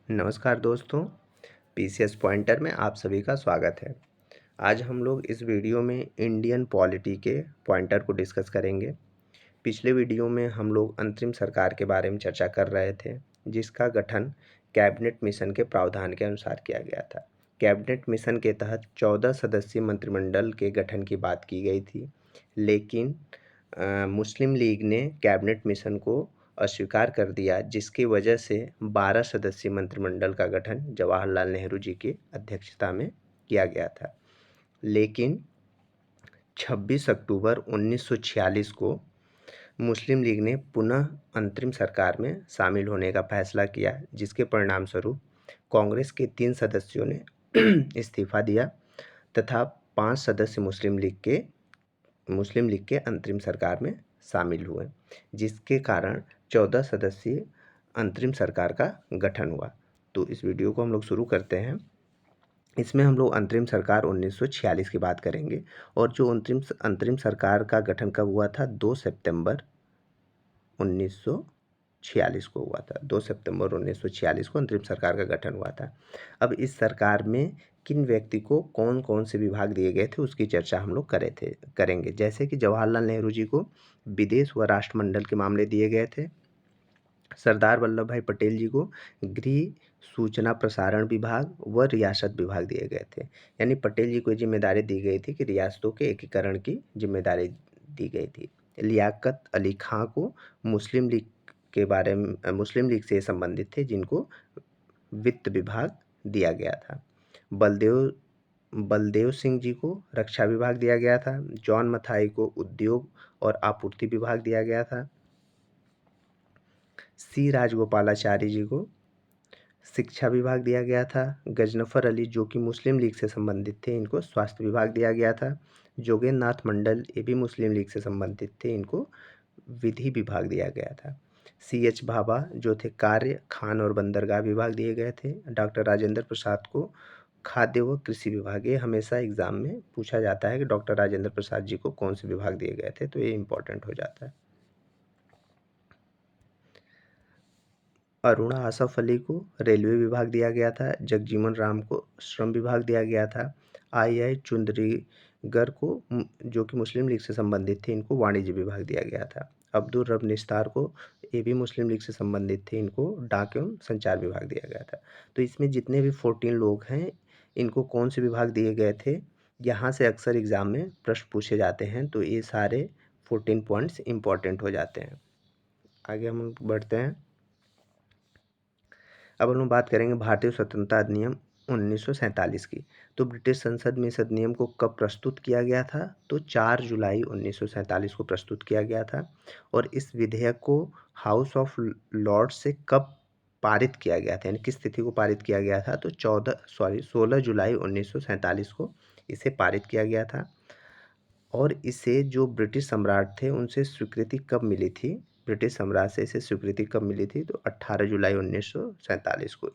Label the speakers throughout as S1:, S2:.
S1: नमस्कार दोस्तों, PCS pointer में आप सभी का स्वागत है। आज हम लोग इस वीडियो में इंडियन पॉलिटी के पॉइंटर को डिस्कस करेंगे। पिछले वीडियो में हम लोग अंतरिम सरकार के बारे में चर्चा कर रहे थे, जिसका गठन कैबिनेट मिशन के प्रावधान के अनुसार किया गया था। कैबिनेट मिशन के तहत 14 सदस्यीय मंत्रिमंडल के गठन की बात की गई थी, लेकिन मुस्लिम लीग ने कैबिनेट मिशन को अस्वीकार कर दिया, जिसकी वजह से 12 सदस्यीय मंत्रिमंडल का गठन जवाहरलाल नेहरू जी की अध्यक्षता में किया गया था। लेकिन 26 अक्टूबर 1946 को मुस्लिम लीग ने पुनः अंतरिम सरकार में शामिल होने का फैसला किया, जिसके परिणाम स्वरूप कांग्रेस के 3 सदस्यों ने इस्तीफा दिया तथा 5 सदस्य मुस्लिम लीग के अंतरिम सरकार में शामिल हुए, जिसके कारण 14 सदस्यीय अंतरिम सरकार का गठन हुआ। तो इस वीडियो को हम लोग शुरू करते हैं। इसमें हम लोग अंतरिम सरकार 1946 की बात करेंगे और जो अंतरिम सरकार का गठन कब हुआ था, 2 सितंबर 1946 को हुआ था। 2 सितंबर 1946 को अंतरिम सरकार का गठन हुआ था। अब इस सरकार में किन व्यक्ति को कौन कौन से विभाग दिए गए थे, उसकी चर्चा हम लोग करेंगे। जैसे कि जवाहरलाल नेहरू जी को विदेश व राष्ट्रमंडल के मामले दिए गए थे। सरदार वल्लभ भाई पटेल जी को गृह, सूचना प्रसारण विभाग व रियासत विभाग दिए गए थे। यानी पटेल जी को जिम्मेदारी दी गई थी कि रियासतों के एकीकरण की जिम्मेदारी दी गई थी। लियाकत अली खां को मुस्लिम लीग से संबंधित थे, जिनको वित्त विभाग दिया गया था। बलदेव बलदेव सिंह जी को रक्षा विभाग दिया गया था। जॉन मथाई को उद्योग और आपूर्ति विभाग दिया गया था। सी राजगोपालाचारी जी को शिक्षा विभाग दिया गया था। गजनफर अली, जो कि मुस्लिम लीग से संबंधित थे, इनको स्वास्थ्य विभाग दिया गया था। जोगेंद्र नाथ मंडल, ये भी मुस्लिम लीग से संबंधित थे, इनको विधि विभाग दिया गया था। सी एच भाभा जो थे कार्य, खान और बंदरगाह विभाग दिए गए थे। डॉक्टर राजेंद्र प्रसाद को खाद्य व कृषि विभाग, ये हमेशा एग्जाम में पूछा जाता है कि डॉक्टर राजेंद्र प्रसाद जी को कौन से विभाग दिए गए थे, तो ये इंपॉर्टेंट हो जाता है। अरुणा आसफ अली को रेलवे विभाग दिया गया था। जगजीवन राम को श्रम विभाग दिया गया था। आई चुंदरीगर को जो कि मुस्लिम लीग से संबंधित थे, इनको वाणिज्य विभाग दिया गया था। अब्दुल रब निस्तार को, ये भी मुस्लिम लीग से संबंधित थे, इनको डाक एवं संचार विभाग दिया गया था। तो इसमें जितने भी 14 लोग हैं, इनको कौन से विभाग दिए गए थे, यहाँ से अक्सर एग्जाम में प्रश्न पूछे जाते हैं, तो ये सारे 14 पॉइंट्स इंपॉर्टेंट हो जाते हैं। आगे हम बढ़ते हैं। अब हम लोग बात करेंगे भारतीय स्वतंत्रता अधिनियम 1947 की। तो ब्रिटिश संसद में इस अधिनियम को कब प्रस्तुत किया गया था, तो 4 जुलाई 1947 को प्रस्तुत किया गया था। और इस विधेयक को हाउस ऑफ लॉर्ड्स से कब पारित किया गया था, यानी किस तिथि को पारित किया गया था, तो 16 जुलाई 1947 को इसे पारित किया गया था। और इसे जो ब्रिटिश सम्राट थे, उनसे स्वीकृति कब मिली थी, ब्रिटिश सम्राट से इसे स्वीकृति कब मिली थी, तो 18 जुलाई 1947 को।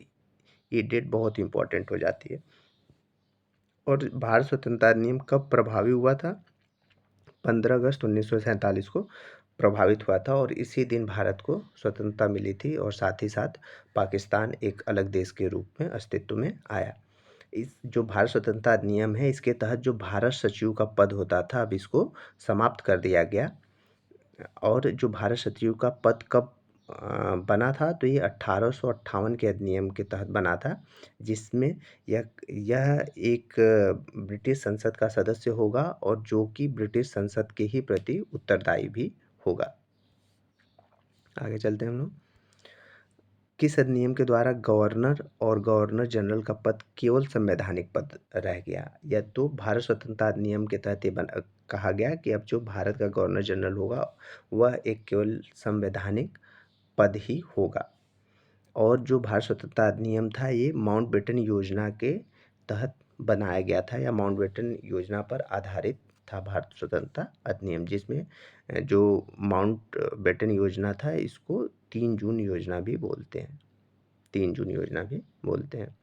S1: ये डेट बहुत इंपॉर्टेंट हो जाती है। और भारत स्वतंत्रता अधिनियम कब प्रभावी हुआ था, 15 अगस्त 1947 को प्रभावित हुआ था। और इसी दिन भारत को स्वतंत्रता मिली थी और साथ ही साथ पाकिस्तान एक अलग देश के रूप में अस्तित्व में आया। इस जो भारत स्वतंत्रता अधिनियम है, इसके तहत जो भारत सचिव का पद होता था, अब इसको समाप्त कर दिया गया। और जो भारत सचिव का पद कब बना था, तो ये 1858 के अधिनियम के तहत बना था, जिसमें यह एक ब्रिटिश संसद का सदस्य होगा और जो कि ब्रिटिश संसद के ही प्रति उत्तरदायी भी होगा। आगे चलते हैं हम लोग। किस अधिनियम के द्वारा गवर्नर और गवर्नर जनरल का पद केवल संवैधानिक पद रह गया, या तो भारत स्वतंत्रता अधिनियम के तहत ये कहा गया कि अब जो भारत का गवर्नर जनरल होगा, वह एक केवल संवैधानिक पद ही होगा। और जो भारत स्वतंत्रता अधिनियम था, ये माउंटबेटन योजना के तहत बनाया गया था, या माउंटबेटन योजना पर आधारित था भारत स्वतंत्रता अधिनियम, जिसमें जो माउंटबेटन योजना था, इसको 3 जून योजना भी बोलते हैं। 3 जून योजना भी बोलते हैं।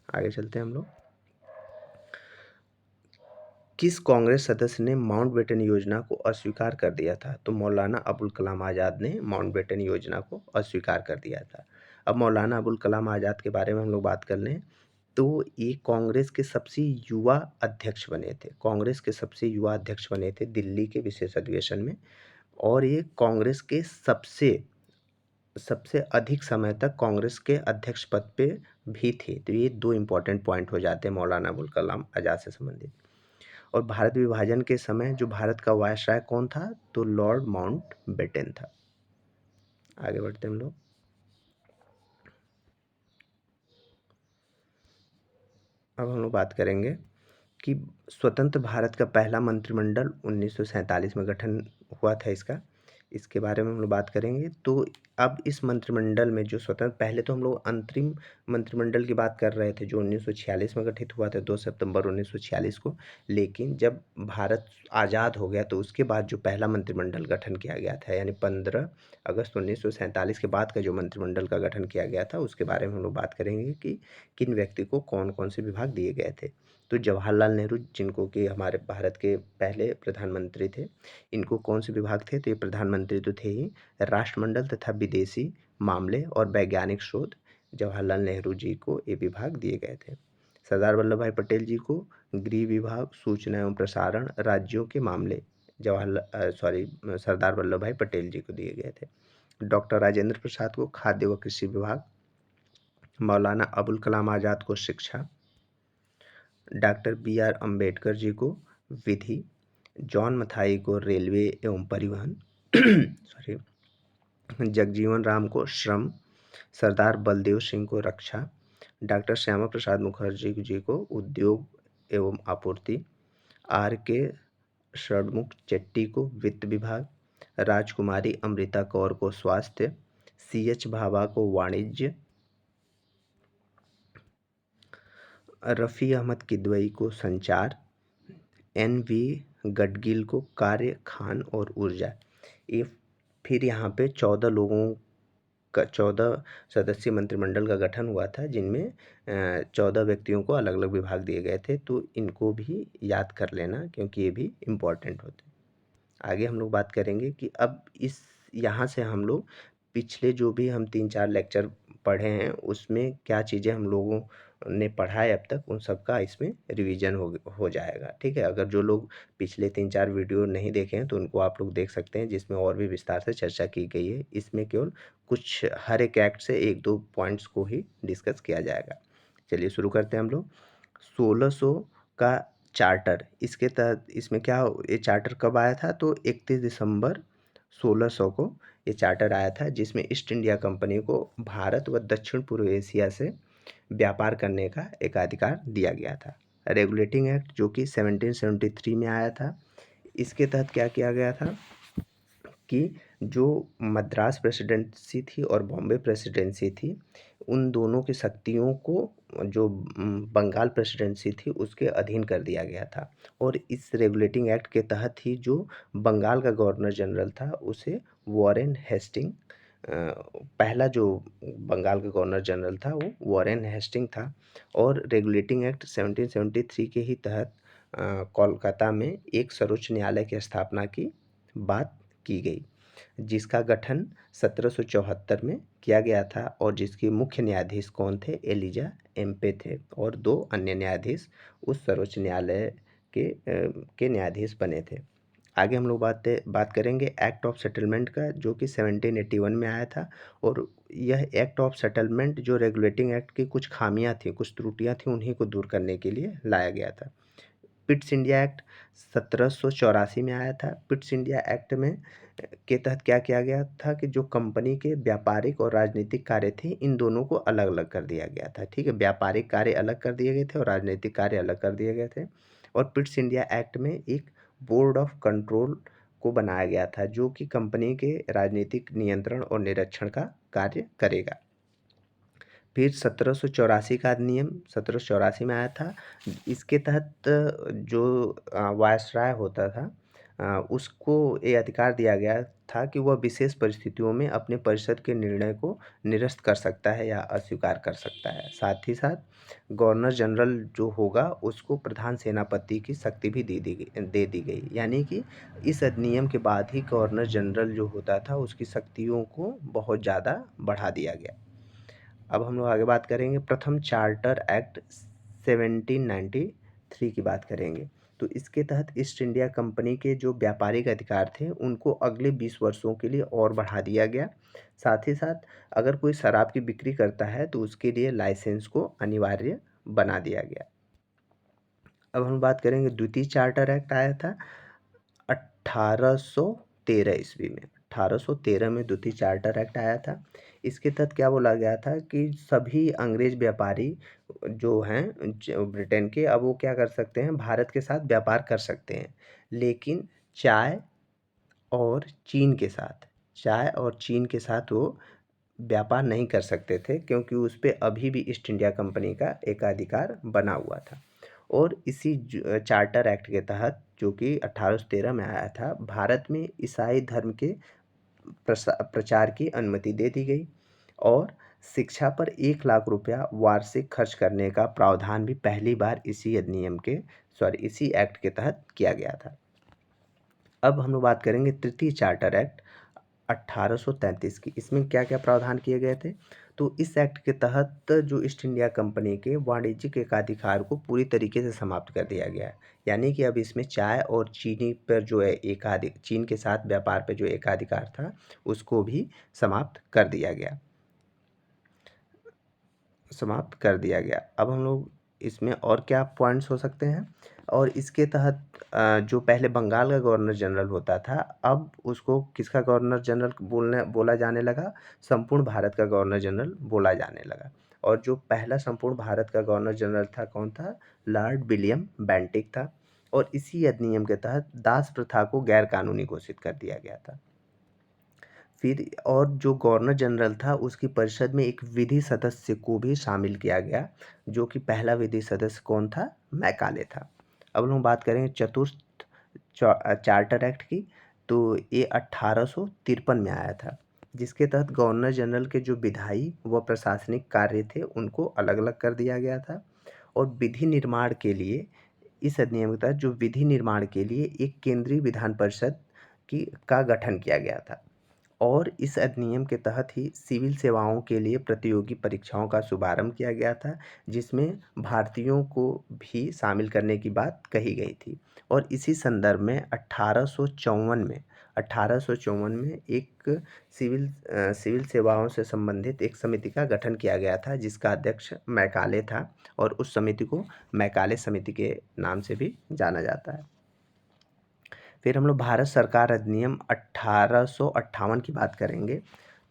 S1: आगे चलते हैं हम लोग। किस कांग्रेस सदस्य ने माउंटबेटन योजना को अस्वीकार कर दिया था, तो मौलाना अबुल कलाम आज़ाद ने माउंटबेटन योजना को अस्वीकार कर दिया था। अब मौलाना अबुल कलाम आज़ाद के बारे में हम लोग बात कर लें, तो ये कांग्रेस के सबसे युवा अध्यक्ष बने थे। कांग्रेस के सबसे युवा अध्यक्ष बने थे दिल्ली के विशेष अधिवेशन में, और ये कांग्रेस के सबसे सबसे अधिक समय तक कांग्रेस के अध्यक्ष पद पे भी थे। तो ये 2 इम्पोर्टेंट पॉइंट हो जाते हैं मौलाना अबुल कलाम आज़ाद से संबंधित। और भारत विभाजन के समय जो भारत का वायसराय कौन था? तो लॉर्ड माउंटबेटन था। आगे बढ़ते हैं हम लोग। अब हम लोग बात करेंगे कि स्वतंत्र भारत का पहला मंत्रिमंडल 1947 में गठन हुआ था इसका। इसके बारे में हम लोग बात करेंगे। तो अब इस मंत्रिमंडल में जो स्वतंत्र, पहले तो हम लोग अंतरिम मंत्रिमंडल की बात कर रहे थे जो 1946 में गठित हुआ था 2 सितंबर 1946 को। लेकिन जब भारत आज़ाद हो गया तो उसके बाद जो पहला मंत्रिमंडल गठन किया गया था, यानी 15 अगस्त 1947 के बाद का जो मंत्रिमंडल का गठन किया गया था, उसके बारे में हम लोग बात करेंगे कि किन व्यक्ति को कौन-कौन से विभाग दिए गए थे। तो जवाहरलाल नेहरू, जिनको कि हमारे भारत के पहले प्रधानमंत्री थे, इनको कौन से विभाग थे? तो ये प्रधानमंत्री तो थे ही, राष्ट्रमंडल तथा विदेशी मामले और वैज्ञानिक शोध, जवाहरलाल नेहरू जी को ये विभाग दिए गए थे। सरदार वल्लभ भाई पटेल जी को गृह विभाग, सूचना एवं प्रसारण, राज्यों के मामले, सरदार वल्लभ भाई पटेल जी को दिए गए थे। डॉक्टर राजेंद्र प्रसाद को खाद्य व कृषि विभाग, मौलाना अबुल कलाम आज़ाद को शिक्षा, डॉक्टर बी.आर. अम्बेडकर जी को विधि, जॉन मथाई को रेलवे एवं परिवहन सॉरी, जगजीवन राम को श्रम, सरदार बलदेव सिंह को रक्षा, डॉक्टर श्यामा प्रसाद मुखर्जी जी को उद्योग एवं आपूर्ति, आर के षणमुख चेट्टी को वित्त विभाग, राजकुमारी अमृता कौर को स्वास्थ्य, सी एच भाभा को वाणिज्य, रफ़ी अहमद किदवई को संचार, एन वी गडगिल को कार्य, खान और ऊर्जा। ये फिर यहाँ पे 14 लोगों का 14 सदस्यीय मंत्रिमंडल का गठन हुआ था, जिनमें 14 व्यक्तियों को अलग अलग विभाग दिए गए थे। तो इनको भी याद कर लेना क्योंकि ये भी इम्पोर्टेंट होते हैं। आगे हम लोग बात करेंगे कि अब इस यहाँ से हम लोग पिछले जो भी हम 3-4 लेक्चर पढ़े हैं उसमें क्या चीज़ें हम लोगों ने पढ़ा है अब तक, उन सब का इसमें रिवीजन हो जाएगा। ठीक है, अगर जो लोग पिछले 3-4 वीडियो नहीं देखे हैं तो उनको आप लोग देख सकते हैं, जिसमें और भी विस्तार से चर्चा की गई है। इसमें केवल कुछ हर एक एक्ट से 1-2 पॉइंट्स को ही डिस्कस किया जाएगा। चलिए शुरू करते हैं हम लोग। 1600 का चार्टर, इसके तहत इसमें क्या ये चार्टर कब आया था? तो 31 दिसंबर 1600 को ये चार्टर आया था, जिसमें ईस्ट इंडिया कंपनी को भारत व दक्षिण पूर्व एशिया से व्यापार करने का एक अधिकार दिया गया था। रेगुलेटिंग एक्ट जो कि 1773 में आया था, इसके तहत क्या किया गया था कि जो मद्रास प्रेसिडेंसी थी और बॉम्बे प्रेसिडेंसी थी, उन दोनों की शक्तियों को जो बंगाल प्रेसिडेंसी थी उसके अधीन कर दिया गया था। और इस रेगुलेटिंग एक्ट के तहत ही जो बंगाल का गवर्नर जनरल था उसे वॉरेन हेस्टिंग, पहला जो बंगाल का गवर्नर जनरल था वो वॉरेन हेस्टिंग था। और रेगुलेटिंग एक्ट 1773 के ही तहत कोलकाता में एक सर्वोच्च न्यायालय की स्थापना की बात की गई, जिसका गठन 1774 में किया गया था और जिसके मुख्य न्यायाधीश कौन थे? एलिजा एम्पे थे, और 2 अन्य न्यायाधीश उस सर्वोच्च न्यायालय के न्यायाधीश बने थे। आगे हम लोग बात करेंगे एक्ट ऑफ सेटलमेंट का, जो कि 1781 में आया था। और यह एक्ट ऑफ सेटलमेंट जो रेगुलेटिंग एक्ट की कुछ खामियां थी, कुछ त्रुटियां थी, उन्हीं को दूर करने के लिए लाया गया था। पिट्स इंडिया एक्ट 1784 में आया था। पिट्स इंडिया एक्ट में के तहत क्या किया गया था कि जो कंपनी के व्यापारिक और राजनीतिक कार्य थे, इन दोनों को अलग अलग कर दिया गया था। ठीक है, व्यापारिक कार्य अलग कर दिए गए थे और राजनीतिक कार्य अलग कर दिए गए थे। और पिट्स इंडिया एक्ट में एक बोर्ड ऑफ कंट्रोल को बनाया गया था, जो कि कंपनी के राजनीतिक नियंत्रण और निरीक्षण का कार्य करेगा। फिर 1784 का अधिनियम 1784 में आया था। इसके तहत जो वायसराय होता था, उसको ये अधिकार दिया गया था कि वह विशेष परिस्थितियों में अपने परिषद के निर्णय को निरस्त कर सकता है या अस्वीकार कर सकता है। साथ ही साथ गवर्नर जनरल जो होगा उसको प्रधान सेनापति की शक्ति भी दे दी गई। यानी कि इस अधिनियम के बाद ही गवर्नर जनरल जो होता था उसकी शक्तियों को बहुत ज़्यादा बढ़ा दिया गया। अब हम लोग आगे बात करेंगे प्रथम चार्टर एक्ट 1793 की बात करेंगे। तो इसके तहत ईस्ट इंडिया कंपनी के जो व्यापारिक अधिकार थे उनको अगले 20 वर्षों के लिए और बढ़ा दिया गया। साथ ही साथ अगर कोई शराब की बिक्री करता है तो उसके लिए लाइसेंस को अनिवार्य बना दिया गया। अब हम बात करेंगे द्वितीय चार्टर एक्ट आया था 1813 ईस्वी में। 1813 में द्वितीय चार्टर एक्ट आया था। इसके तहत क्या बोला गया था कि सभी अंग्रेज व्यापारी जो हैं ब्रिटेन के, अब वो क्या कर सकते हैं, भारत के साथ व्यापार कर सकते हैं, लेकिन चाय और चीन के साथ चाय और चीन के साथ वो व्यापार नहीं कर सकते थे, क्योंकि उस पे अभी भी ईस्ट इंडिया कंपनी का एकाधिकार बना हुआ था। और इसी चार्टर एक्ट के तहत, जो कि 1813 में आया था, भारत में ईसाई धर्म के प्रचार की अनुमति दे दी गई और शिक्षा पर 1 लाख रुपया वार्षिक खर्च करने का प्रावधान भी पहली बार इसी एक्ट के तहत किया गया था। अब हम लोग बात करेंगे तृतीय चार्टर एक्ट 1833 की। इसमें क्या क्या प्रावधान किए गए थे? तो इस एक्ट के तहत जो ईस्ट इंडिया कंपनी के वाणिज्यिक एकाधिकार को पूरी तरीके से समाप्त कर दिया गया है। यानी कि अब इसमें चाय और चीनी पर जो है चीन के साथ व्यापार पर जो एकाधिकार था उसको भी समाप्त कर दिया गया। अब हम लोग इसमें और क्या पॉइंट्स हो सकते हैं? और इसके तहत जो पहले बंगाल का गवर्नर जनरल होता था, अब उसको किसका गवर्नर जनरल बोला जाने लगा? संपूर्ण भारत का गवर्नर जनरल बोला जाने लगा। और जो पहला संपूर्ण भारत का गवर्नर जनरल था, कौन था? लॉर्ड विलियम बेंटिक था। और इसी अधिनियम के तहत दास प्रथा को गैर कानूनी घोषित कर दिया गया था। फिर और जो गवर्नर जनरल था उसकी परिषद में एक विधि सदस्य को भी शामिल किया गया, जो कि पहला विधि सदस्य कौन था? मैकाले था। अब हम बात करेंगे चतुर्थ चार्टर एक्ट की। तो ये 1853 में आया था, जिसके तहत गवर्नर जनरल के जो विधायी व प्रशासनिक कार्य थे उनको अलग अलग कर दिया गया था। और विधि निर्माण के लिए इस अधिनियम के तहत जो विधि निर्माण के लिए एक केंद्रीय विधान परिषद का गठन किया गया था। और इस अधिनियम के तहत ही सिविल सेवाओं के लिए प्रतियोगी परीक्षाओं का शुभारंभ किया गया था, जिसमें भारतीयों को भी शामिल करने की बात कही गई थी। और इसी संदर्भ में 1854 में एक सिविल सेवाओं से संबंधित एक समिति का गठन किया गया था, जिसका अध्यक्ष मैकाले था। और उस समिति को मैकाले समिति के नाम से भी जाना जाता है। फिर हम लोग भारत सरकार अधिनियम 1858 की बात करेंगे।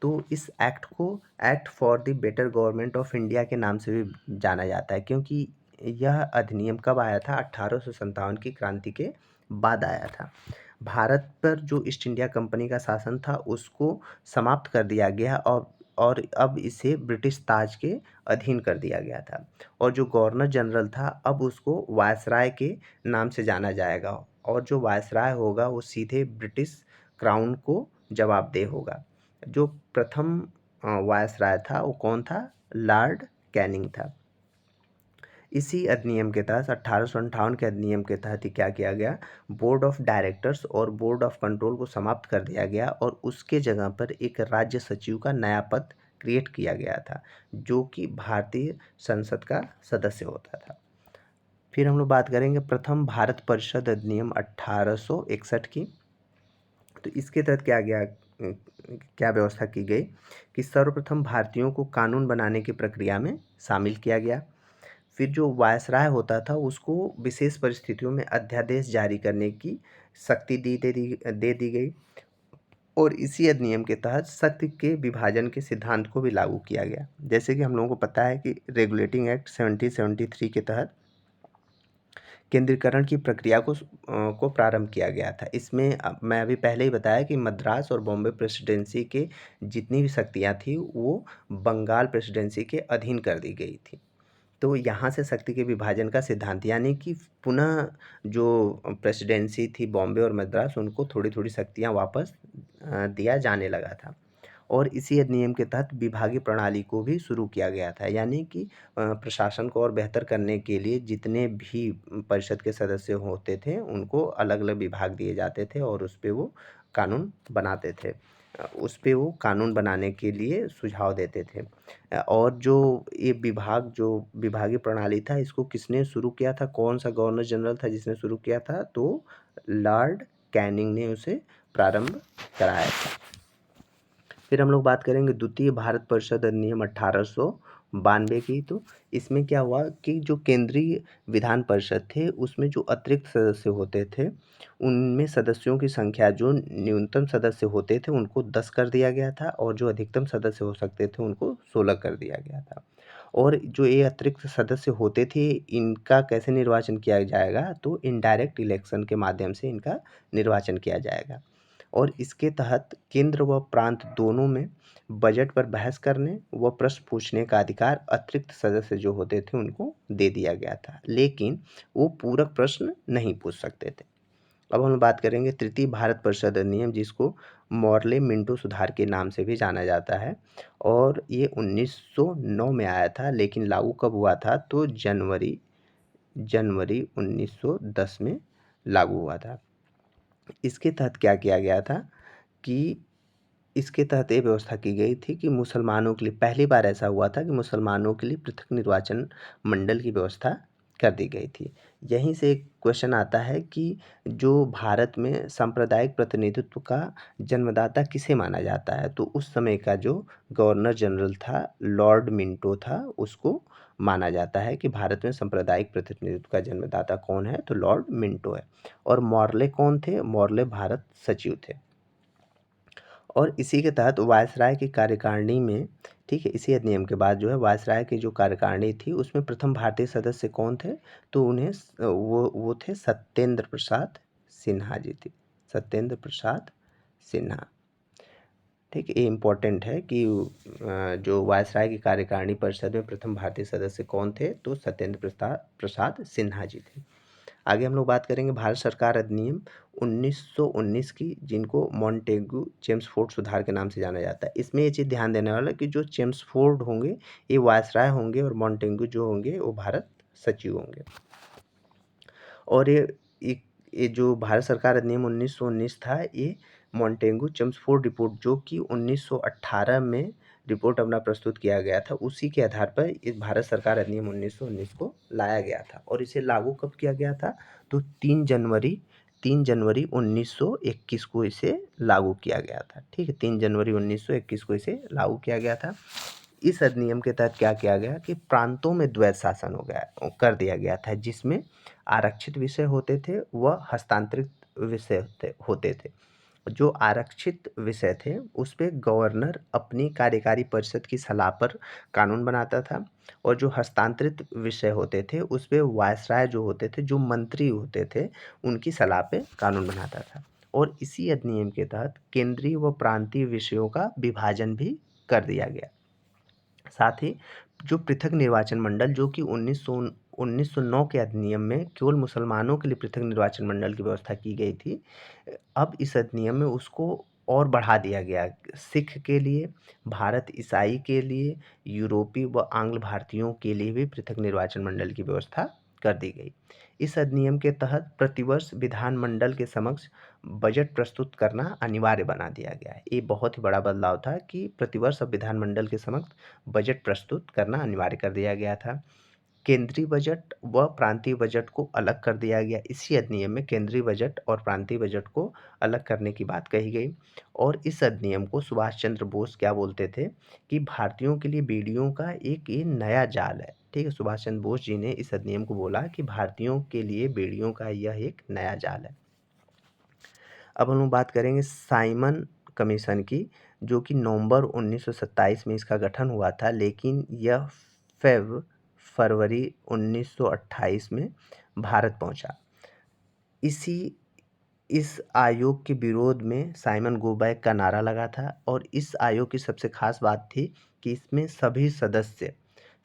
S1: तो इस एक्ट को act for the better government of India के नाम से भी जाना जाता है, क्योंकि यह अधिनियम कब आया था? 1857 की क्रांति के बाद आया था। भारत पर जो ईस्ट इंडिया कंपनी का शासन था उसको समाप्त कर दिया गया और अब इसे ब्रिटिश ताज के अधीन कर दिया गया था। और जो गवर्नर जनरल था अब उसको वायसराय के नाम से जाना जाएगा। और जो वायसराय होगा वो सीधे ब्रिटिश क्राउन को जवाबदेह होगा। जो प्रथम वायसराय था वो कौन था? लॉर्ड कैनिंग था। इसी अधिनियम के तहत 1858 के अधिनियम के तहत ही क्या किया गया? बोर्ड ऑफ डायरेक्टर्स और बोर्ड ऑफ कंट्रोल को समाप्त कर दिया गया और उसके जगह पर एक राज्य सचिव का नया पद क्रिएट किया गया था, जो कि भारतीय संसद का सदस्य होता था। फिर हम लोग बात करेंगे प्रथम भारत परिषद अधिनियम 1861 की। तो इसके तहत क्या व्यवस्था की गई कि सर्वप्रथम भारतीयों को कानून बनाने की प्रक्रिया में शामिल किया गया। फिर जो वायसराय होता था उसको विशेष परिस्थितियों में अध्यादेश जारी करने की शक्ति दे दी गई। और इसी अधिनियम के तहत शक्ति के विभाजन के सिद्धांत को भी लागू किया गया। जैसे कि हम लोगों को पता है कि रेगुलेटिंग एक्ट 1773 के तहत केंद्रीकरण की प्रक्रिया को प्रारंभ किया गया था। इसमें मैं अभी पहले ही बताया कि मद्रास और बॉम्बे प्रेसिडेंसी के जितनी भी शक्तियाँ थी वो बंगाल प्रेसिडेंसी के अधीन कर दी गई थी। तो यहाँ से शक्ति के विभाजन का सिद्धांत, यानी कि पुनः जो प्रेसिडेंसी थी बॉम्बे और मद्रास उनको थोड़ी थोड़ी शक्तियाँ वापस दिया जाने लगा था। और इसी अधिनियम के तहत विभागीय प्रणाली को भी शुरू किया गया था, यानी कि प्रशासन को और बेहतर करने के लिए जितने भी परिषद के सदस्य होते थे उनको अलग अलग विभाग दिए जाते थे और उस पे वो कानून बनाते थे। उस पे वो कानून बनाने के लिए सुझाव देते थे। और जो ये विभाग जो विभागीय प्रणाली था इसको किसने शुरू किया था? कौन-सा गवर्नर जनरल था जिसने शुरू किया था? तो लॉर्ड कैनिंग ने उसे प्रारंभ कराया था। फिर हम लोग बात करेंगे द्वितीय भारत परिषद अधिनियम 1892 की। तो इसमें क्या हुआ कि जो केंद्रीय विधान परिषद थे उसमें जो अतिरिक्त सदस्य होते थे उनमें सदस्यों की संख्या जो न्यूनतम सदस्य होते थे उनको 10 कर दिया गया था और जो अधिकतम सदस्य हो सकते थे उनको 16 कर दिया गया था। और जो ये अतिरिक्त सदस्य होते थे इनका कैसे निर्वाचन किया जाएगा? तो इनडायरेक्ट इलेक्शन के माध्यम से इनका निर्वाचन किया जाएगा। और इसके तहत केंद्र व प्रांत दोनों में बजट पर बहस करने व प्रश्न पूछने का अधिकार अतिरिक्त सदस्य जो होते थे उनको दे दिया गया था, लेकिन वो पूरक प्रश्न नहीं पूछ सकते थे। अब हम बात करेंगे तृतीय भारत परिषद अधिनियम जिसको मॉर्ले मिंटो सुधार के नाम से भी जाना जाता है और ये 1909 में आया था, लेकिन लागू कब हुआ था? तो जनवरी जनवरी 1910 में लागू हुआ था। इसके तहत क्या किया गया था कि इसके तहत ये व्यवस्था की गई थी कि मुसलमानों के लिए पहली बार ऐसा हुआ था कि मुसलमानों के लिए पृथक निर्वाचन मंडल की व्यवस्था कर दी गई थी। यहीं से एक क्वेश्चन आता है कि जो भारत में सांप्रदायिक प्रतिनिधित्व का जन्मदाता किसे माना जाता है? तो उस समय का जो गवर्नर जनरल था लॉर्ड मिंटो था, उसको माना जाता है कि भारत में सांप्रदायिक प्रतिनिधित्व का जन्मदाता कौन है? तो लॉर्ड मिंटो है। और मॉर्ले कौन थे? मॉर्ले भारत सचिव थे। और इसी के तहत वायसराय की कार्यकारिणी में, ठीक है, इसी अधिनियम के बाद जो है वायसराय की जो कार्यकारिणी थी उसमें प्रथम भारतीय सदस्य कौन थे? तो उन्हें वो थे सत्येंद्र प्रसाद सिन्हा जी थे। सत्येंद्र प्रसाद सिन्हा। ठीक है, ये इम्पोर्टेंट है कि जो वायसराय की कार्यकारिणी परिषद में प्रथम भारतीय सदस्य कौन थे? तो सत्येंद्र प्रसाद प्रसाद सिन्हा जी थे। आगे हम लोग बात करेंगे भारत सरकार अधिनियम 1919 की, जिनको मॉन्टेग्यू चेम्सफोर्ड सुधार के नाम से जाना जाता है। इसमें ये चीज़ ध्यान देने वाला है कि जो चेम्सफोर्ड होंगे ये वायसराय होंगे और मॉन्टेग्यू जो होंगे वो भारत सचिव होंगे। और ये जो भारत सरकार अधिनियम 1919 था ये मॉन्टेग्यू चेम्सफोर्ड रिपोर्ट जो कि 1918 में रिपोर्ट अपना प्रस्तुत किया गया था, उसी के आधार पर इस भारत सरकार अधिनियम 1919 को लाया गया था। और इसे लागू कब किया गया था? तो 3 जनवरी 1921 को इसे लागू किया गया था। ठीक है, 3 जनवरी 1921 को इसे लागू किया गया था। इस अधिनियम के तहत क्या किया गया कि प्रांतों में द्वैत शासन हो गया कर दिया गया था, जिसमें आरक्षित विषय होते थे व हस्तांतरित विषय होते थे। जो आरक्षित विषय थे उस पे गवर्नर अपनी कार्यकारी परिषद की सलाह पर कानून बनाता था और जो हस्तांतरित विषय होते थे उस पे वायसराय जो होते थे, जो मंत्री होते थे, उनकी सलाह पे कानून बनाता था। और इसी अधिनियम के तहत केंद्रीय व प्रांतीय विषयों का विभाजन भी कर दिया गया। साथ ही जो पृथक निर्वाचन मंडल जो कि 1909 के अधिनियम में केवल मुसलमानों के लिए पृथक निर्वाचन मंडल की व्यवस्था की गई थी, अब इस अधिनियम में उसको और बढ़ा दिया गया। सिख के लिए, भारत ईसाई के लिए, यूरोपीय व आंग्ल भारतीयों के लिए भी पृथक निर्वाचन मंडल की व्यवस्था कर दी गई। इस अधिनियम के तहत प्रतिवर्ष विधानमंडल के समक्ष बजट प्रस्तुत करना अनिवार्य बना दिया गया है। ये बहुत ही बड़ा बदलाव था कि प्रतिवर्ष अब विधानमंडल के समक्ष बजट प्रस्तुत करना अनिवार्य कर दिया गया था। केंद्रीय बजट व प्रांतीय बजट को अलग कर दिया गया। इसी अधिनियम में केंद्रीय बजट और प्रांतीय बजट को अलग करने की बात कही गई। और इस अधिनियम को सुभाष चंद्र बोस क्या बोलते थे कि भारतीयों के लिए बेड़ियों का एक ये नया जाल है। ठीक है, सुभाष चंद्र बोस जी ने इस अधिनियम को बोला कि भारतीयों के लिए बेड़ियों का यह एक नया जाल है। अब हम लोग बात करेंगे साइमन कमीशन की, जो कि नवंबर 1927 में इसका गठन हुआ था, लेकिन यह फरवरी 1928 में भारत पहुंचा। इस आयोग के विरोध में साइमन गो बैक का नारा लगा था और इस आयोग की सबसे खास बात थी कि इसमें सभी सदस्य,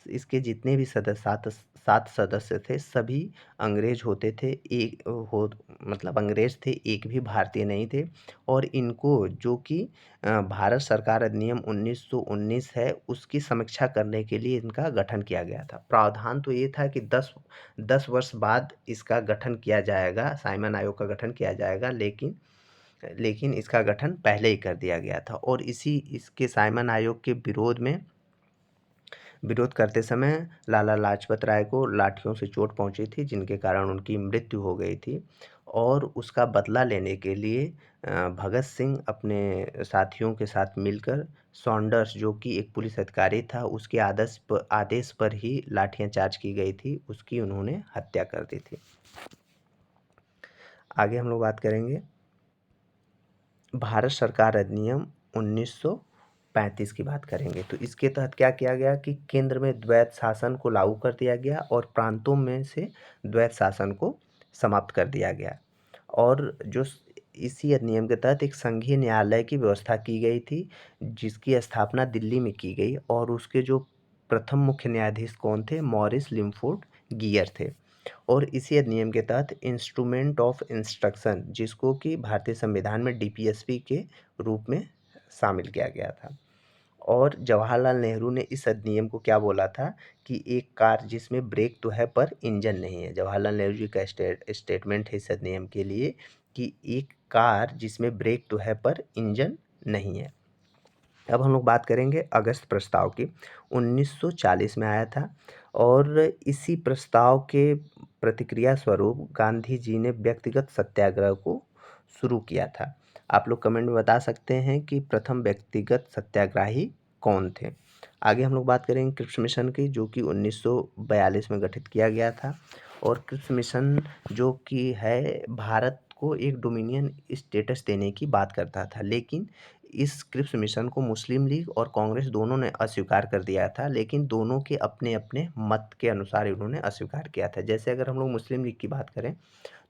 S1: इसके जितने भी सदस्य 7 सदस्य थे, सभी अंग्रेज होते थे। एक हो मतलब अंग्रेज थे, एक भी भारतीय नहीं थे। और इनको जो कि भारत सरकार अधिनियम 1919 है उसकी समीक्षा करने के लिए इनका गठन किया गया था। प्रावधान तो ये था कि 10 वर्ष बाद इसका गठन किया जाएगा, साइमन आयोग का गठन किया जाएगा, लेकिन लेकिन इसका गठन पहले ही कर दिया गया था। और इसके साइमन आयोग के विरोध करते समय लाला लाजपत राय को लाठियों से चोट पहुंची थी, जिनके कारण उनकी मृत्यु हो गई थी। और उसका बदला लेने के लिए भगत सिंह अपने साथियों के साथ मिलकर सॉन्डर्स, जो कि एक पुलिस अधिकारी था, उसके आदेश पर ही लाठियां चार्ज की गई थी, उसकी उन्होंने हत्या कर दी थी। आगे हम लोग बात करेंगे भारत सरकार अधिनियम 1935 की बात करेंगे। तो इसके तहत क्या किया गया कि केंद्र में द्वैत शासन को लागू कर दिया गया और प्रांतों में से द्वैत शासन को समाप्त कर दिया गया। और इसी अधिनियम के तहत एक संघीय न्यायालय की व्यवस्था की गई थी, जिसकी स्थापना दिल्ली में की गई। और उसके जो प्रथम मुख्य न्यायाधीश कौन थे? मॉरिस लिमफोर्ड गियर थे। और इसी अधिनियम के तहत इंस्ट्रूमेंट ऑफ इंस्ट्रक्शन, जिसको कि भारतीय संविधान में डीपीएसपी के रूप में शामिल किया गया था। और जवाहरलाल नेहरू ने इस अधिनियम को क्या बोला था कि एक कार जिसमें ब्रेक तो है पर इंजन नहीं है। जवाहरलाल नेहरू जी का स्टेटमेंट है इस अधिनियम के लिए कि एक कार जिसमें ब्रेक तो है पर इंजन नहीं है। अब हम लोग बात करेंगे अगस्त प्रस्ताव की। 1940 में आया था और इसी प्रस्ताव के प्रतिक्रिया स्वरूप गांधी जी ने व्यक्तिगत सत्याग्रह को शुरू किया था। आप लोग कमेंट में बता सकते हैं कि प्रथम व्यक्तिगत सत्याग्रही कौन थे। आगे हम लोग बात करेंगे क्रिप्स मिशन की, जो कि 1942 में गठित किया गया था। और क्रिप्स मिशन जो कि है भारत को एक डोमिनियन स्टेटस देने की बात करता था, लेकिन इस क्रिप्स मिशन को मुस्लिम लीग और कांग्रेस दोनों ने अस्वीकार कर दिया था। लेकिन दोनों के अपने अपने मत के अनुसार इन्होंने अस्वीकार किया था। जैसे अगर हम लोग मुस्लिम लीग की बात करें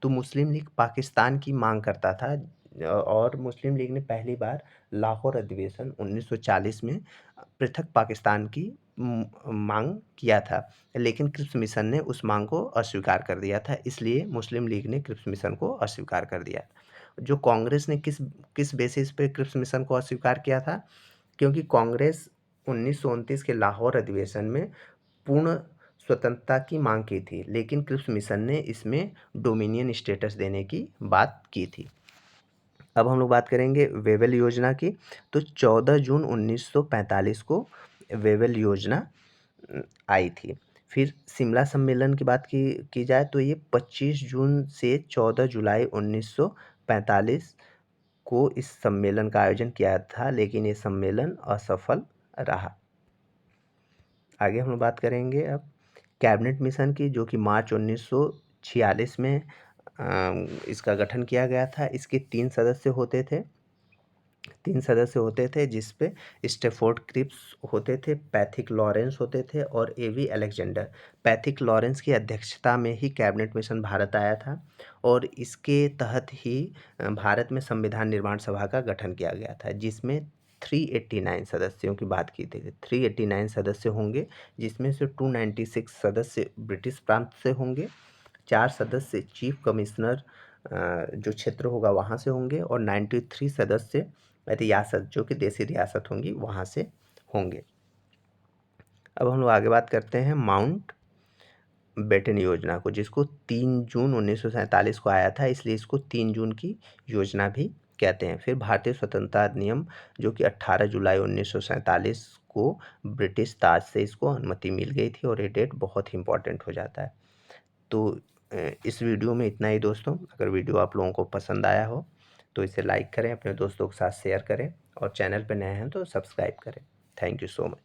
S1: तो मुस्लिम लीग पाकिस्तान की मांग करता था। और मुस्लिम लीग ने पहली बार लाहौर अधिवेशन 1940 में पृथक पाकिस्तान की मांग किया था, लेकिन क्रिप्स मिशन ने उस मांग को अस्वीकार कर दिया था। इसलिए मुस्लिम लीग ने क्रिप्स मिशन को अस्वीकार कर दिया। जो कांग्रेस ने किस किस बेसिस पे क्रिप्स मिशन को अस्वीकार किया था? क्योंकि कांग्रेस 1929 के लाहौर अधिवेशन में पूर्ण स्वतंत्रता की मांग की थी, लेकिन क्रिप्स मिशन ने इसमें डोमिनियन स्टेटस देने की बात की थी। अब हम लोग बात करेंगे वेवेल योजना की। तो 14 जून 1945 को वेवेल योजना आई थी। फिर शिमला सम्मेलन की बात की जाए तो ये 25 जून से 14 जुलाई 1945 को इस सम्मेलन का आयोजन किया था, लेकिन ये सम्मेलन असफल रहा। आगे हम लोग बात करेंगे अब कैबिनेट मिशन की, जो कि मार्च 1946 में इसका गठन किया गया था। इसके 3 सदस्य होते थे जिसपे स्टेफोर्ड क्रिप्स होते थे, पैथिक लॉरेंस होते थे और एवी अलेक्जेंडर। पैथिक लॉरेंस की अध्यक्षता में ही कैबिनेट मिशन भारत आया था और इसके तहत ही भारत में संविधान निर्माण सभा का गठन किया गया था, जिसमें 389 सदस्यों की बात की थी। 389 सदस्य होंगे, जिसमें से 296 सदस्य ब्रिटिश प्रांत से होंगे, 4 सदस्य चीफ कमिश्नर जो क्षेत्र होगा वहाँ से होंगे और 93 सदस्य रियासत, जो कि देसी रियासत होंगी, वहाँ से होंगे। अब हम लोग आगे बात करते हैं माउंट बेटन योजना को, जिसको 3 जून 1947 को आया था, इसलिए इसको 3 जून की योजना भी कहते हैं। फिर भारतीय स्वतंत्रता अधिनियम, जो कि 18 जुलाई 1947 को ब्रिटिश ताज से इसको अनुमति मिल गई थी और ये डेट बहुत ही इंपॉर्टेंट हो जाता है। तो इस वीडियो में इतना ही दोस्तों। अगर वीडियो आप लोगों को पसंद आया हो तो इसे लाइक करें, अपने दोस्तों के साथ शेयर करें और चैनल पर नए हैं तो सब्सक्राइब करें। Thank you so much.